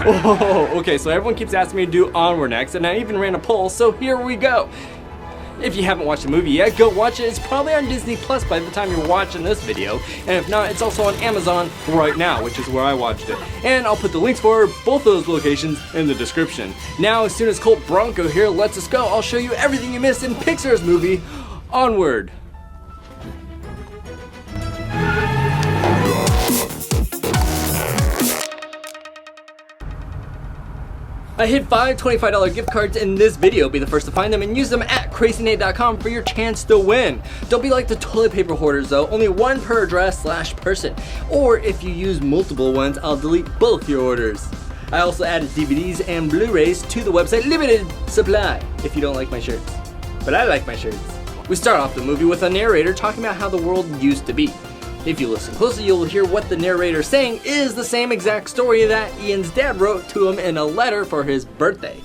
Oh, okay, so everyone keeps asking me to do Onward next, and I even ran a poll, so here we go. If you haven't watched the movie yet, go watch it. It's probably on Disney Plus by the time you're watching this video. And if not, it's also on Amazon right now, which is where I watched it. And I'll put the links for both those locations in the description. Now, as soon as Colt Bronco here lets us go, I'll show you everything you missed in Pixar's movie, Onward. I hid 5 $25 gift cards in this video. Be the first to find them and use them at crazynate.com for your chance to win. Don't be like the toilet paper hoarders though, only one per address / person. Or if you use multiple ones, I'll delete both your orders. I also added DVDs and Blu-rays to the website limited supply if you don't like my shirts. But I like my shirts. We start off the movie with a narrator talking about how the world used to be. If you listen closely, you'll hear what the narrator is saying is the same exact story that Ian's dad wrote to him in a letter for his birthday.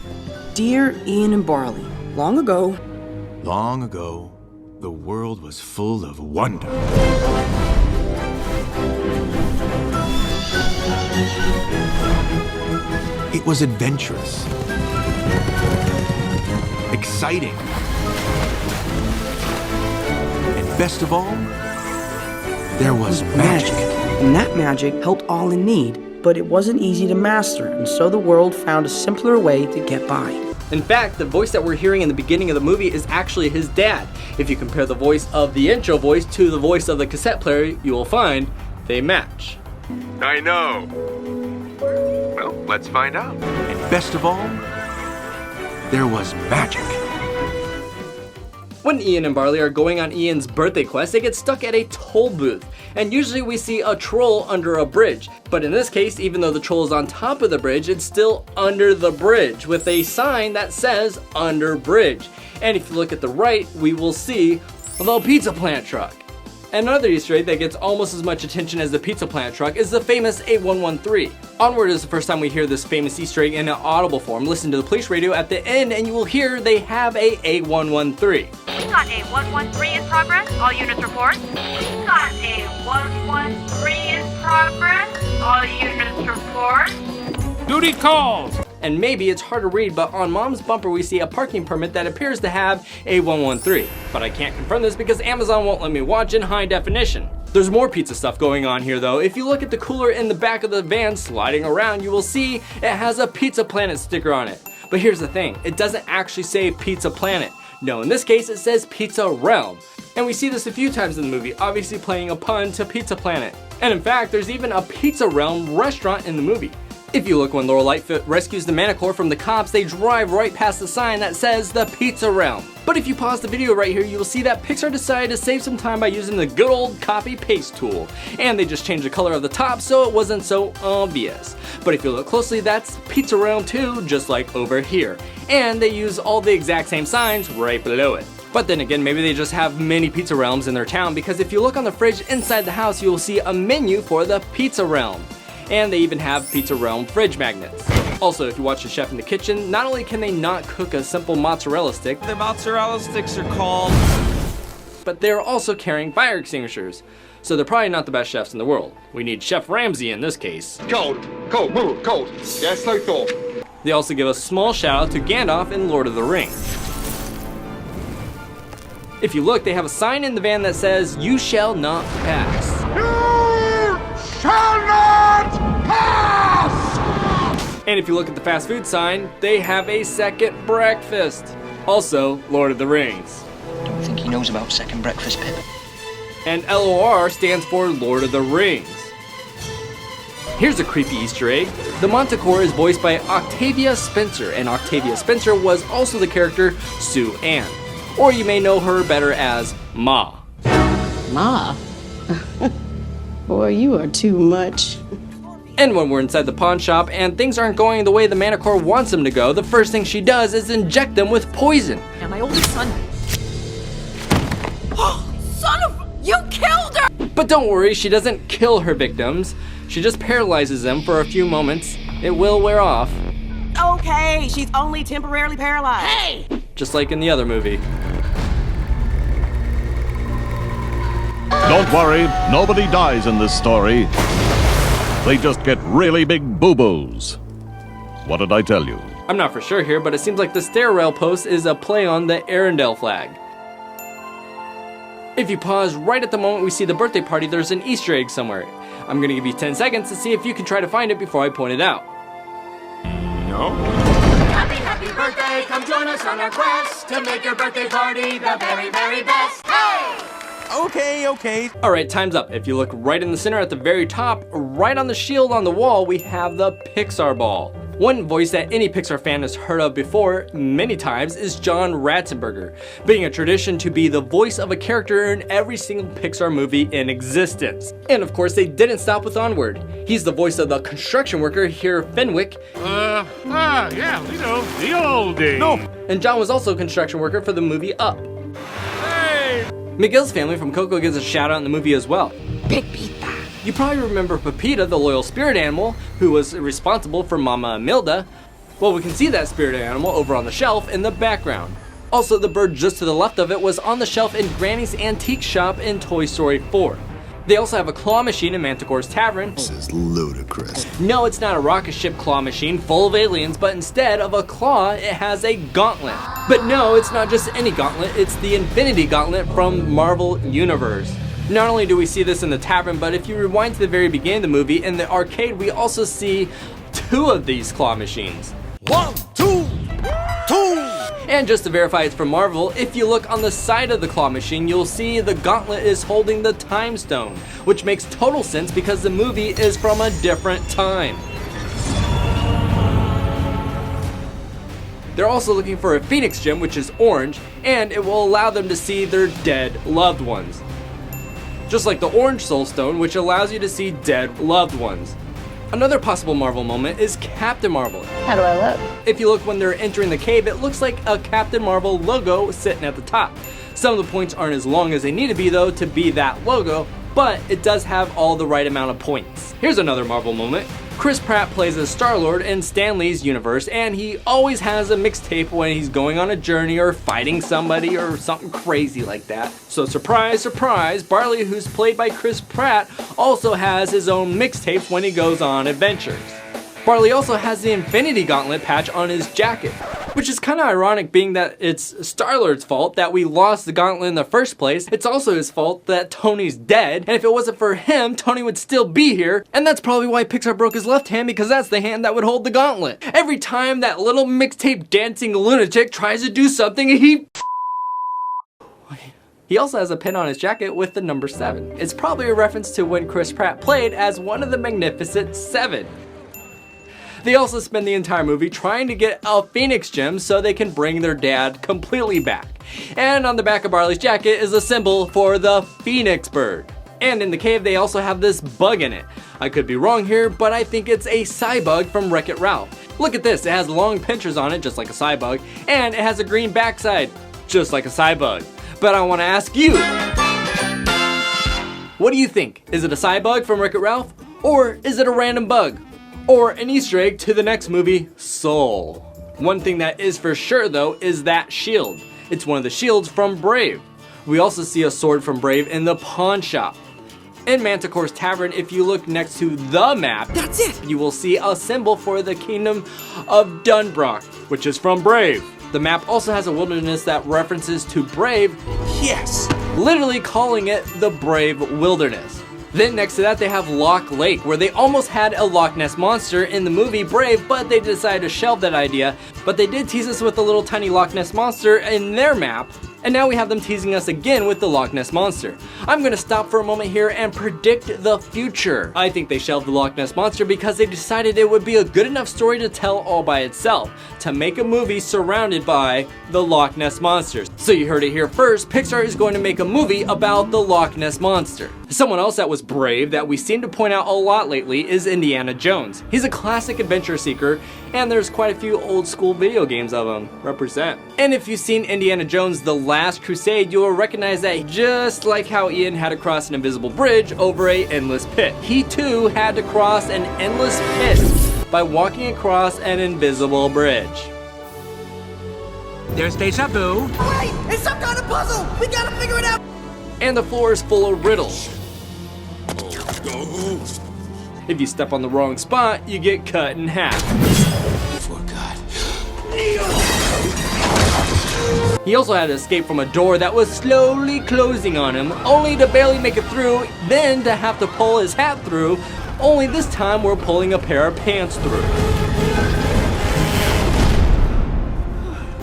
Dear Ian and Barley, long ago, the world was full of wonder. It was adventurous, exciting, and best of all, there was magic. And that magic helped all in need, but it wasn't easy to master, and so the world found a simpler way to get by. In fact, the voice that we're hearing in the beginning of the movie is actually his dad. If you compare the voice of the intro voice to the voice of the cassette player, you will find they match. I know. Well, let's find out. And best of all, there was magic. When Ian and Barley are going on Ian's birthday quest, they get stuck at a toll booth. And usually we see a troll under a bridge. But in this case, even though the troll is on top of the bridge, it's still under the bridge with a sign that says under bridge. And if you look at the right, we will see the pizza plant truck. Another Easter egg that gets almost as much attention as the pizza plant truck is the famous A113. Onward is the first time we hear this famous Easter egg in an audible form. Listen to the police radio at the end and you will hear they have a A113. We got a 113 in progress. All units report. We got a 113 in progress. All units report. Duty calls. And maybe it's hard to read, but on Mom's bumper we see a parking permit that appears to have a 113. But I can't confirm this because Amazon won't let me watch in high definition. There's more pizza stuff going on here though. If you look at the cooler in the back of the van sliding around, you will see it has a Pizza Planet sticker on it. But here's the thing, it doesn't actually say Pizza Planet. No, in this case it says Pizza Realm. And we see this a few times in the movie, obviously playing a pun to Pizza Planet. And in fact, there's even a Pizza Realm restaurant in the movie. If you look when Laura Lightfoot rescues the Manticore from the cops, they drive right past the sign that says the Pizza Realm. But if you pause the video right here, you will see that Pixar decided to save some time by using the good old copy paste tool. And they just changed the color of the top so it wasn't so obvious. But if you look closely, that's Pizza Realm 2, just like over here. And they use all the exact same signs right below it. But then again, maybe they just have many Pizza Realms in their town, because if you look on the fridge inside the house, you will see a menu for the Pizza Realm. And they even have Pizza Realm fridge magnets. Also, if you watch the chef in the kitchen, not only can they not cook a simple mozzarella stick, The mozzarella sticks are called... but they're also carrying fire extinguishers. So they're probably not the best chefs in the world. We need Chef Ramsay in this case. Cold, move, cold. Yes, no thought. They also give a small shout out to Gandalf in Lord of the Rings. If you look, they have a sign in the van that says, "You shall not pass." You shall not pass! And if you look at the fast food sign, they have a second breakfast. Also, Lord of the Rings. Don't think he knows about second breakfast, Pip. And LOR stands for Lord of the Rings. Here's a creepy Easter egg. The Manticore is voiced by Octavia Spencer, and Octavia Spencer was also the character Sue Ann. Or you may know her better as Ma. Ma? Boy, you are too much. And when we're inside the pawn shop and things aren't going the way the Manticore wants them to go, the first thing she does is inject them with poison. And my oldest son... Son of... You killed her! But don't worry, she doesn't kill her victims. She just paralyzes them for a few moments. It will wear off. Okay, she's only temporarily paralyzed. Hey! Just like in the other movie. Don't worry, nobody dies in this story. They just get really big boo-boos. What did I tell you? I'm not for sure here, but it seems like the stair rail post is a play on the Arendelle flag. If you pause right at the moment we see the birthday party, there's an Easter egg somewhere. I'm gonna give you 10 seconds to see if you can try to find it before I point it out. No? Happy, happy birthday, come join us on our quest to make your birthday party the very, very best. Hey! Okay. Alright, time's up. If you look right in the center at the very top, right on the shield on the wall, we have the Pixar ball. One voice that any Pixar fan has heard of before many times is John Ratzenberger, being a tradition to be the voice of a character in every single Pixar movie in existence. And of course, they didn't stop with Onward. He's the voice of the construction worker here, Fenwick. Yeah, you know, the old days. No. And John was also a construction worker for the movie Up. Hey! Miguel's family from Coco gives a shout out in the movie as well. Pepita. You probably remember Pepita, the loyal spirit animal, who was responsible for Mama Imelda. Well, we can see that spirit animal over on the shelf in the background. Also, the bird just to the left of it was on the shelf in Granny's antique shop in Toy Story 4. They also have a claw machine in Manticore's Tavern. This is ludicrous. No, it's not a rocket ship claw machine full of aliens, but instead of a claw, it has a gauntlet. But no, it's not just any gauntlet, it's the Infinity Gauntlet from Marvel Universe. Not only do we see this in the tavern, but if you rewind to the very beginning of the movie, in the arcade we also see 2 of these claw machines. 1, 2, 2. And just to verify it's from Marvel, if you look on the side of the claw machine, you'll see the gauntlet is holding the time stone, which makes total sense because the movie is from a different time. They're also looking for a Phoenix gem, which is orange, and it will allow them to see their dead loved ones. Just like the orange soul stone, which allows you to see dead loved ones. Another possible Marvel moment is Captain Marvel. How do I look? If you look when they're entering the cave, it looks like a Captain Marvel logo sitting at the top. Some of the points aren't as long as they need to be though to be that logo, but it does have all the right amount of points. Here's another Marvel moment. Chris Pratt plays as Star-Lord in Stan Lee's universe, and he always has a mixtape when he's going on a journey or fighting somebody or something crazy like that. So surprise, surprise, Barley, who's played by Chris Pratt, also has his own mixtapes when he goes on adventures. Barley also has the Infinity Gauntlet patch on his jacket, which is kind of ironic being that it's Star-Lord's fault that we lost the gauntlet in the first place. It's also his fault that Tony's dead, and if it wasn't for him, Tony would still be here, and that's probably why Pixar broke his left hand, because that's the hand that would hold the gauntlet. Every time that little mixtape dancing lunatic tries to do something, he also has a pin on his jacket with the number 7. It's probably a reference to when Chris Pratt played as one of the Magnificent Seven. They also spend the entire movie trying to get a Phoenix gem so they can bring their dad completely back. And on the back of Barley's jacket is a symbol for the Phoenix bird. And in the cave they also have this bug in it. I could be wrong here, but I think it's a Cybug from Wreck-It Ralph. Look at this, it has long pinchers on it just like a Cybug, and it has a green backside just like a Cybug. But I want to ask you, what do you think? Is it a Cybug from Wreck-It Ralph? Or is it a random bug? Or an Easter egg to the next movie, Soul? One thing that is for sure though is that shield. It's one of the shields from Brave. We also see a sword from Brave in the pawn shop. In Manticore's Tavern, if you look next to the map, That's it! you will see a symbol for the kingdom of Dunbrock, which is from Brave. The map also has a wilderness that references to Brave, Yes. literally calling it the Brave Wilderness. Then next to that they have Loch Lake, where they almost had a Loch Ness Monster in the movie Brave, but they decided to shelve that idea. But they did tease us with a little tiny Loch Ness Monster in their map, and now we have them teasing us again with the Loch Ness Monster. I'm gonna stop for a moment here and predict the future. I think they shelved the Loch Ness Monster because they decided it would be a good enough story to tell all by itself, to make a movie surrounded by the Loch Ness Monsters. So you heard it here first, Pixar is going to make a movie about the Loch Ness Monster. Someone else that was brave that we seem to point out a lot lately is Indiana Jones. He's a classic adventure seeker, and there's quite a few old school video games of him. Represent. And if you've seen Indiana Jones The Last Crusade, you will recognize that just like how Ian had to cross an invisible bridge over an endless pit, he too had to cross an endless pit by walking across an invisible bridge. There's Deja Vu. Wait! It's some kind of puzzle! We gotta figure it out! And the floor is full of riddles. If you step on the wrong spot, you get cut in half. He also had to escape from a door that was slowly closing on him, only to barely make it through, then to have to pull his hat through, only this time we're pulling a pair of pants through.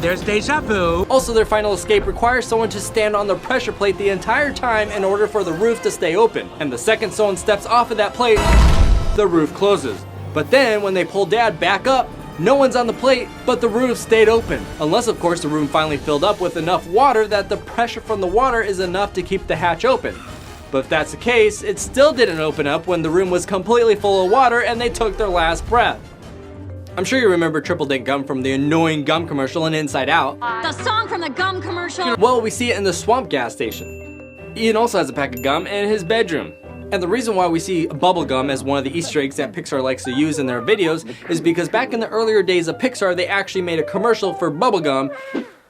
There's deja vu. Also, their final escape requires someone to stand on the pressure plate the entire time in order for the roof to stay open. And the second someone steps off of that plate, the roof closes. But then when they pull Dad back up, no one's on the plate, but the roof stayed open. Unless, of course, the room finally filled up with enough water that the pressure from the water is enough to keep the hatch open. But if that's the case, it still didn't open up when the room was completely full of water and they took their last breath. I'm sure you remember Triple Dent Gum from the annoying gum commercial in Inside Out. The song from the gum commercial. Well, we see it in the swamp gas station. Ian also has a pack of gum in his bedroom. And the reason why we see bubblegum as one of the Easter eggs that Pixar likes to use in their videos is because back in the earlier days of Pixar, they actually made a commercial for bubblegum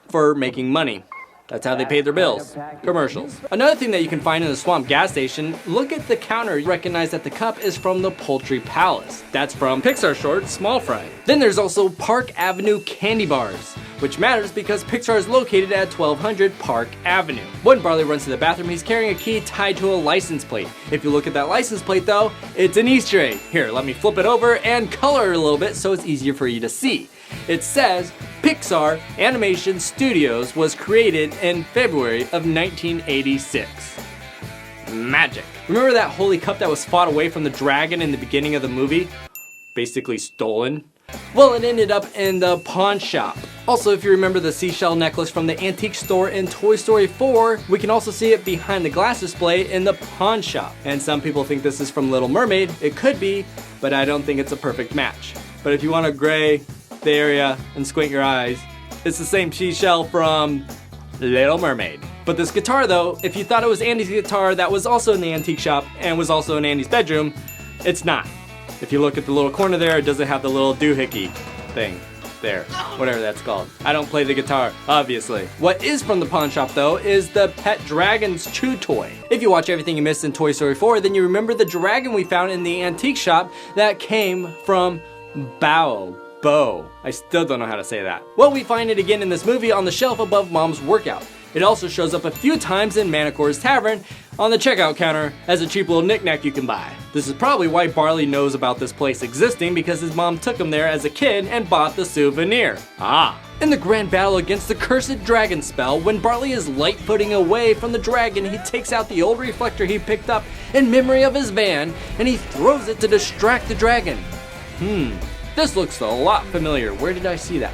for making money. That's how they paid their bills. Commercials. Another thing that you can find in the swamp gas station, look at the counter. You recognize that the cup is from the Poultry Palace. That's from Pixar short, Small Fry. Then there's also Park Avenue candy bars, which matters because Pixar is located at 1200 Park Avenue. When Barley runs to the bathroom, he's carrying a key tied to a license plate. If you look at that license plate though, it's an Easter egg. Here, let me flip it over and color it a little bit so it's easier for you to see. It says, Pixar Animation Studios was created in February of 1986. Magic. Remember that holy cup that was fought away from the dragon in the beginning of the movie? Basically stolen? Well, it ended up in the pawn shop. Also, if you remember the seashell necklace from the antique store in Toy Story 4, we can also see it behind the glass display in the pawn shop. And some people think this is from Little Mermaid. It could be, but I don't think it's a perfect match. But if you want to gray the area and squint your eyes, it's the same seashell from Little Mermaid. But this guitar though, if you thought it was Andy's guitar that was also in the antique shop and was also in Andy's bedroom, it's not. If you look at the little corner there, it doesn't have the little doohickey thing there, whatever that's called. I don't play the guitar, obviously. What is from the pawn shop though is the Pet Dragon's Chew toy. If you watch everything you missed in Toy Story 4, then you remember the dragon we found in the antique shop that came from Bao. I still don't know how to say that. Well, we find it again in this movie on the shelf above Mom's workout. It also shows up a few times in Manicore's Tavern on the checkout counter as a cheap little knickknack you can buy. This is probably why Barley knows about this place existing, because his mom took him there as a kid and bought the souvenir. In the grand battle against the cursed dragon spell, when Barley is light-footing away from the dragon, he takes out the old reflector he picked up in memory of his van and he throws it to distract the dragon. This looks a lot familiar. Where did I see that?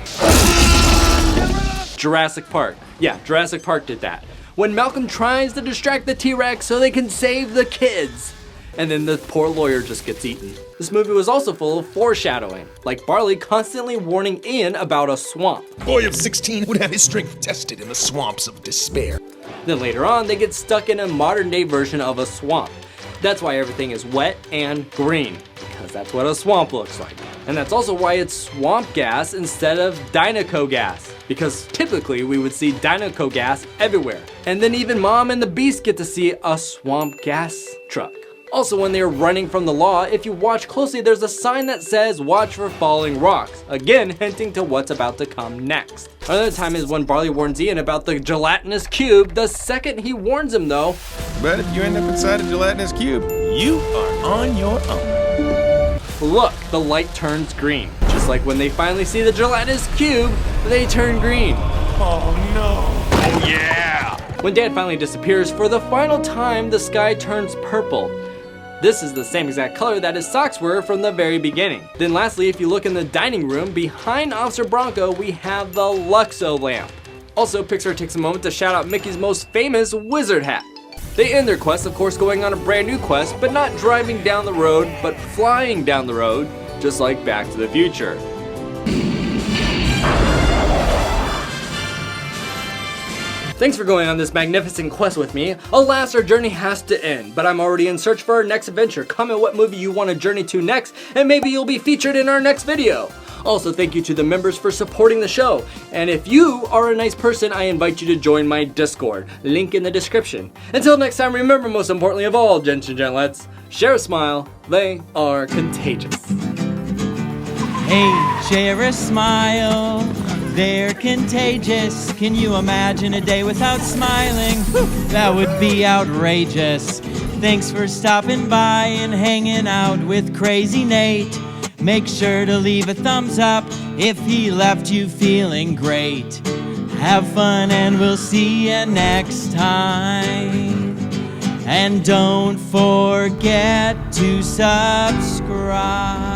Jurassic Park. Yeah, Jurassic Park did that. When Malcolm tries to distract the T-Rex so they can save the kids. And then the poor lawyer just gets eaten. This movie was also full of foreshadowing, like Barley constantly warning Ian about a swamp. A boy of 16 would have his strength tested in the swamps of despair. Then later on, they get stuck in a modern day version of a swamp. That's why everything is wet and green, because that's what a swamp looks like. And that's also why it's swamp gas instead of Dinoco gas, because typically we would see Dinoco gas everywhere. And then even Mom and the Beast get to see a swamp gas truck. Also, when they're running from the law, if you watch closely, there's a sign that says, "Watch for falling rocks," again hinting to what's about to come next. Another time is when Barley warns Ian about the gelatinous cube the second he warns him though. But if you end up inside a gelatinous cube, you are on your own. Look, the light turns green. Just like when they finally see the gelatinous cube, they turn green. Oh no. Oh yeah! When Dad finally disappears for the final time, the sky turns purple. This is the same exact color that his socks were from the very beginning. Then lastly, if you look in the dining room, behind Officer Bronco, we have the Luxo lamp. Also, Pixar takes a moment to shout out Mickey's most famous wizard hat. They end their quest, of course, going on a brand new quest, but not driving down the road, but flying down the road, just like Back to the Future. Thanks for going on this magnificent quest with me. Alas, our journey has to end, but I'm already in search for our next adventure. Comment what movie you want to journey to next, and maybe you'll be featured in our next video. Also, thank you to the members for supporting the show. And if you are a nice person, I invite you to join my Discord. Link in the description. Until next time, remember, most importantly of all, gents and gentlets, share a smile. They are contagious. Hey, share a smile. They're contagious. Can you imagine a day without smiling? Whew, that would be outrageous. Thanks for stopping by and hanging out with Crazy Nate. Make sure to leave a thumbs up if he left you feeling great. Have fun and we'll see you next time. And don't forget to subscribe.